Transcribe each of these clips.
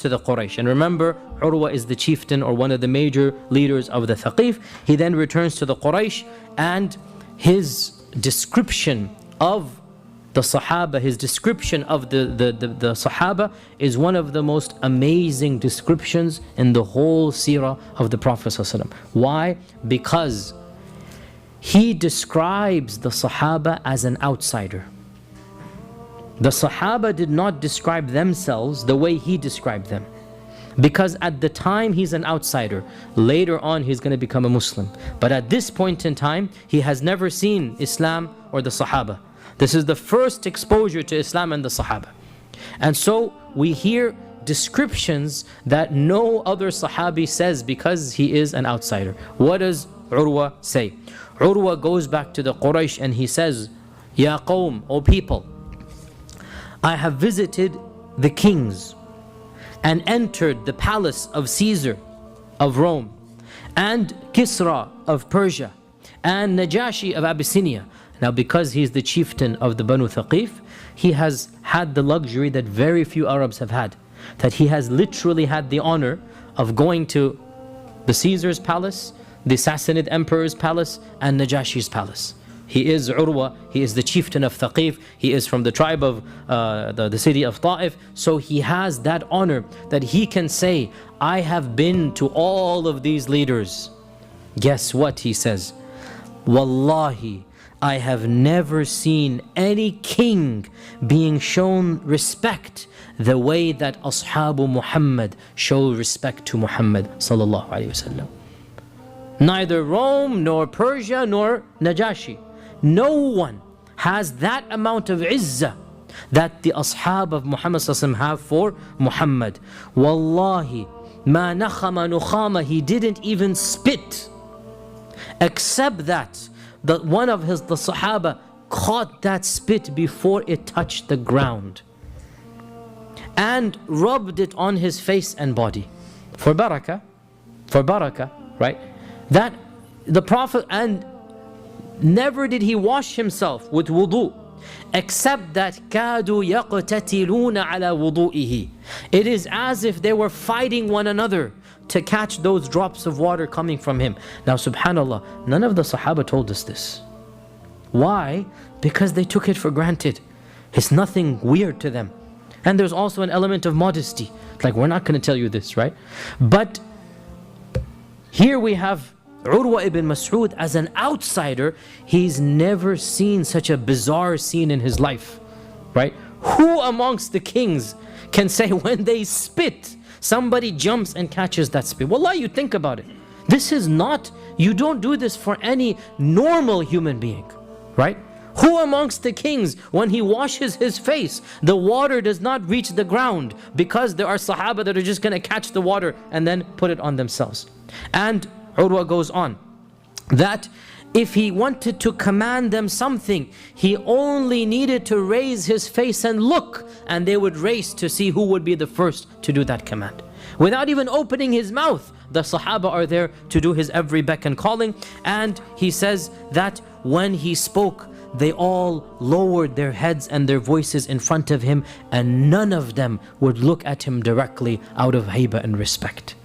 to the Quraysh. And remember, Urwa is the chieftain or one of the major leaders of the Thaqif. He then returns to the Quraysh, and his description of the Sahaba, his description of the Sahaba is one of the most amazing descriptions in the whole seerah of the Prophet ﷺ. Why? Because he describes the Sahaba as an outsider. The Sahaba did not describe themselves the way he described them. Because at the time he's an outsider. Later on he's going to become a Muslim. But at this point in time, he has never seen Islam or the Sahaba. This is the first exposure to Islam and the Sahaba. And so we hear descriptions that no other Sahabi says because he is an outsider. What does Urwa say? Urwa goes back to the Quraysh and he says, Ya qawm, O people, I have visited the kings and entered the palace of Caesar of Rome and Kisra of Persia and Najashi of Abyssinia. Now because he's the chieftain of the Banu Thaqif, he has had the luxury that very few Arabs have had. That he has literally had the honor of going to the Caesar's palace, the Sassanid emperor's palace, and Najashi's palace. He is Urwa, he is the chieftain of Thaqif, he is from the tribe of the city of Ta'if. So he has that honor that he can say, I have been to all of these leaders. Guess what he says? Wallahi, I have never seen any king being shown respect the way that Ashabu Muhammad show respect to Muhammad sallallahu alaihi wasallam. Neither Rome, nor Persia, nor Najashi. No one has that amount of izzah that the ashab of Muhammad sallallahu alaihi wasallam have for Muhammad. Wallahi, ma nakhama nukhama, he didn't even spit, except that one of the Sahaba caught that spit before it touched the ground and rubbed it on his face and body for barakah, right? That the Prophet, and never did he wash himself with wudu, except that كادوا يقتتلون على وضوئه. It is as if they were fighting one another to catch those drops of water coming from him. Now subhanallah, none of the Sahaba told us this. Why? Because they took it for granted. It's nothing weird to them. And there's also an element of modesty. Like, we're not going to tell you this, right? But here we have Urwa ibn Mas'ud as an outsider. He's never seen such a bizarre scene in his life, right? Who amongst the kings can say when they spit, somebody jumps and catches that spit? Wallah, you think about it. This is not, you don't do this for any normal human being, right? Who amongst the kings, when he washes his face, the water does not reach the ground because there are Sahaba that are just going to catch the water and then put it on themselves. And Urwa goes on, that if he wanted to command them something, he only needed to raise his face and look, and they would race to see who would be the first to do that command. Without even opening his mouth, the Sahaba are there to do his every beck and calling. And he says that when he spoke, they all lowered their heads and their voices in front of him, and none of them would look at him directly out of haiba and respect.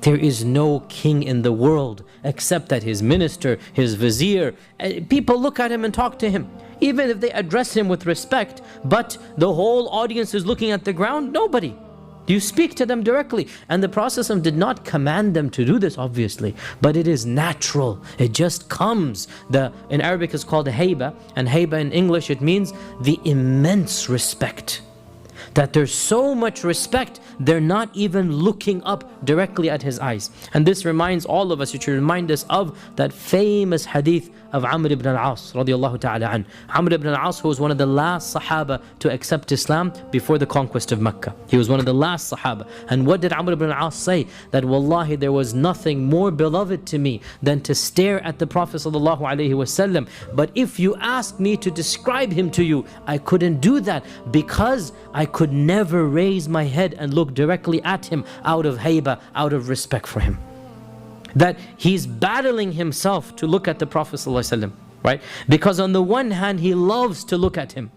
There is no king in the world except that his minister, his vizier, people look at him and talk to him. Even if they address him with respect, but the whole audience is looking at the ground, nobody. You speak to them directly. And the Prophet did not command them to do this, obviously, but it is natural. It just comes. In Arabic it's called haiba, and haiba in English it means the immense respect. That there's so much respect, they're not even looking up directly at his eyes. And this reminds all of us, it should remind us of that famous hadith of Amr ibn al-As radiyallahu ta'ala an. Amr ibn al-As, who was one of the last Sahaba to accept Islam before the conquest of Mecca. He was one of the last Sahaba. And what did Amr ibn al-As say? That wallahi, there was nothing more beloved to me than to stare at the Prophet sallallahu alaihi wasallam. But if you asked me to describe him to you, I couldn't do that because I could never raise my head and look directly at him out of haiba, out of respect for him. That he's battling himself to look at the Prophet ﷺ, right? Because on the one hand, he loves to look at him.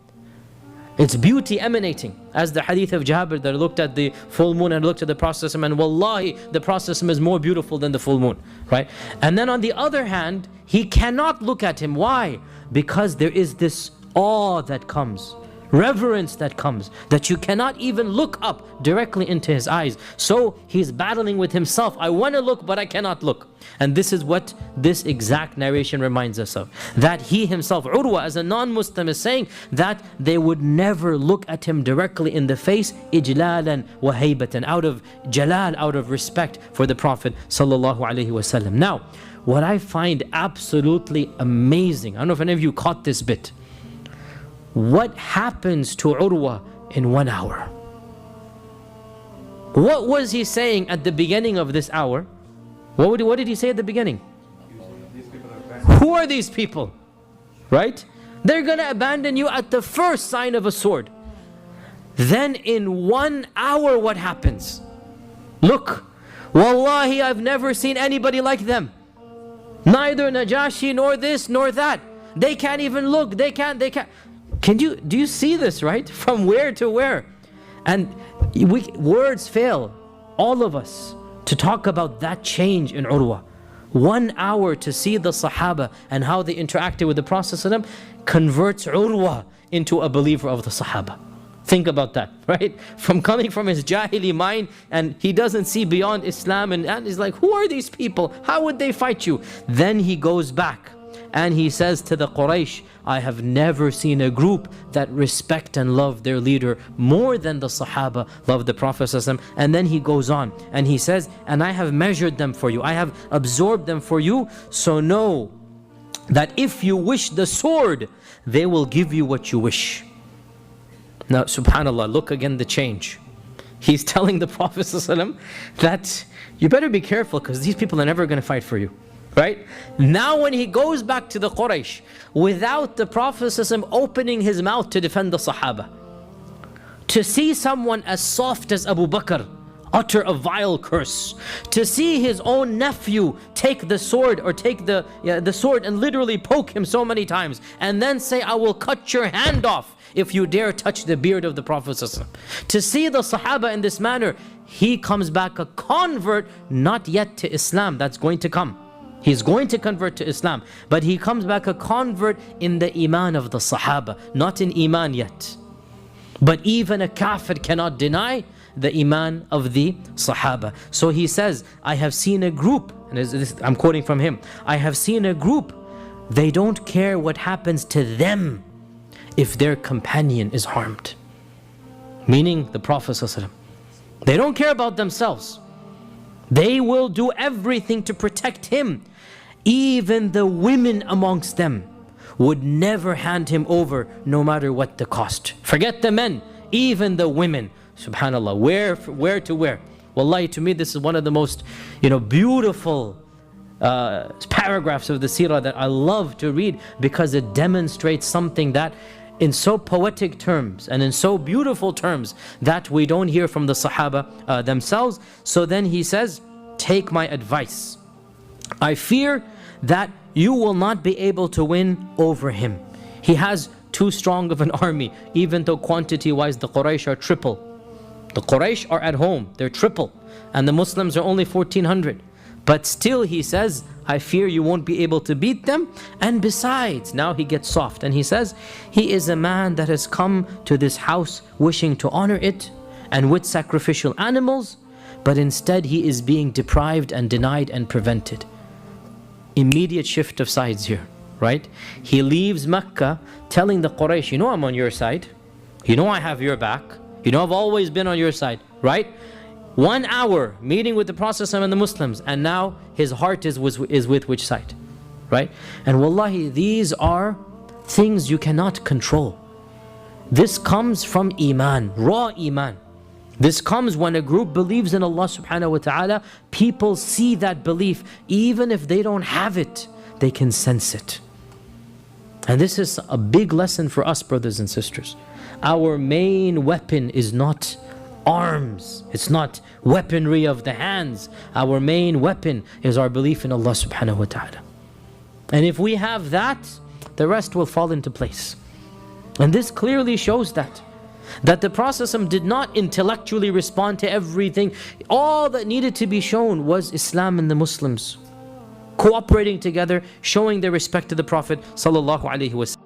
It's beauty emanating. As the hadith of Jabir that looked at the full moon and looked at the Prophet and wallahi, the Prophet is more beautiful than the full moon, right? And then on the other hand, he cannot look at him. Why? Because there is this awe that comes, reverence that comes, that you cannot even look up directly into his eyes. So he's battling with himself. I want to look, but I cannot look. And this is what this exact narration reminds us of. That he himself, Urwa, as a non-Muslim, is saying that they would never look at him directly in the face, ijlalan wa haybatan, out of jalal, out of respect for the Prophet sallallahu alaihi wasallam. Now, what I find absolutely amazing, I don't know if any of you caught this bit. What happens to Urwa in 1 hour? What was he saying at the beginning of this hour? What did he say at the beginning? Who are these people? Right? They're going to abandon you at the first sign of a sword. Then in 1 hour, what happens? Look, wallahi, I've never seen anybody like them. Neither Najashi, nor this, nor that. They can't even look. They can't. Do you see this, right? From where to where? And words fail, all of us, to talk about that change in Urwa. 1 hour to see the Sahaba and how they interacted with the Prophet ﷺ converts Urwa into a believer of the Sahaba. Think about that, right? From coming from his Jahili mind, and he doesn't see beyond Islam, and he's like, who are these people? How would they fight you? Then he goes back and he says to the Quraysh, I have never seen a group that respect and love their leader more than the Sahaba love the Prophet ﷺ. And then he goes on and he says, and I have measured them for you, I have absorbed them for you, so know that if you wish the sword, they will give you what you wish. Now, subhanAllah, look again the change. He's telling the Prophet ﷺ that you better be careful because these people are never going to fight for you. Right? Now when he goes back to the Quraysh, without the Prophet ﷺ opening his mouth to defend the Sahaba, to see someone as soft as Abu Bakr utter a vile curse, to see his own nephew take the sword or take the sword and literally poke him so many times, and then say, I will cut your hand off if you dare touch the beard of the Prophet ﷺ. To see the Sahaba in this manner, he comes back a convert, not yet to Islam, that's going to come. He's going to convert to Islam, but he comes back a convert in the iman of the Sahaba, not in iman yet. But even a kafir cannot deny the iman of the Sahaba. So he says, I have seen a group, and I'm quoting from him, I have seen a group, they don't care what happens to them if their companion is harmed. Meaning the Prophet ﷺ. They don't care about themselves. They will do everything to protect him. Even the women amongst them would never hand him over no matter what the cost. Forget the men, even the women. Subhanallah, where to where? Wallahi, to me this is one of the most beautiful paragraphs of the Seerah that I love to read, because it demonstrates something that in so poetic terms and in so beautiful terms that we don't hear from the Sahaba themselves. So then he says, take my advice. I fear that you will not be able to win over him. He has too strong of an army, even though quantity-wise the Quraysh are triple. The Quraysh are at home, they're triple, and the Muslims are only 1,400. But still, he says, I fear you won't be able to beat them. And besides, now he gets soft and he says, he is a man that has come to this house wishing to honor it and with sacrificial animals, but instead he is being deprived and denied and prevented. Immediate shift of sides here, right? He leaves Mecca telling the Quraysh, I'm on your side. I have your back. I've always been on your side, right? 1 hour meeting with the Prophet and the Muslims, and now his heart is with which side, right? And wallahi, these are things you cannot control. This comes from iman, raw iman. This comes when a group believes in Allah subhanahu wa ta'ala. People see that belief, even if they don't have it, they can sense it. And this is a big lesson for us, brothers and sisters. Our main weapon is not arms, it's not weaponry of the hands. Our main weapon is our belief in Allah subhanahu wa ta'ala. And if we have that, the rest will fall into place. And this clearly shows that. That the Prophet ﷺ did not intellectually respond to everything. All that needed to be shown was Islam and the Muslims cooperating together, showing their respect to the Prophet ﷺ.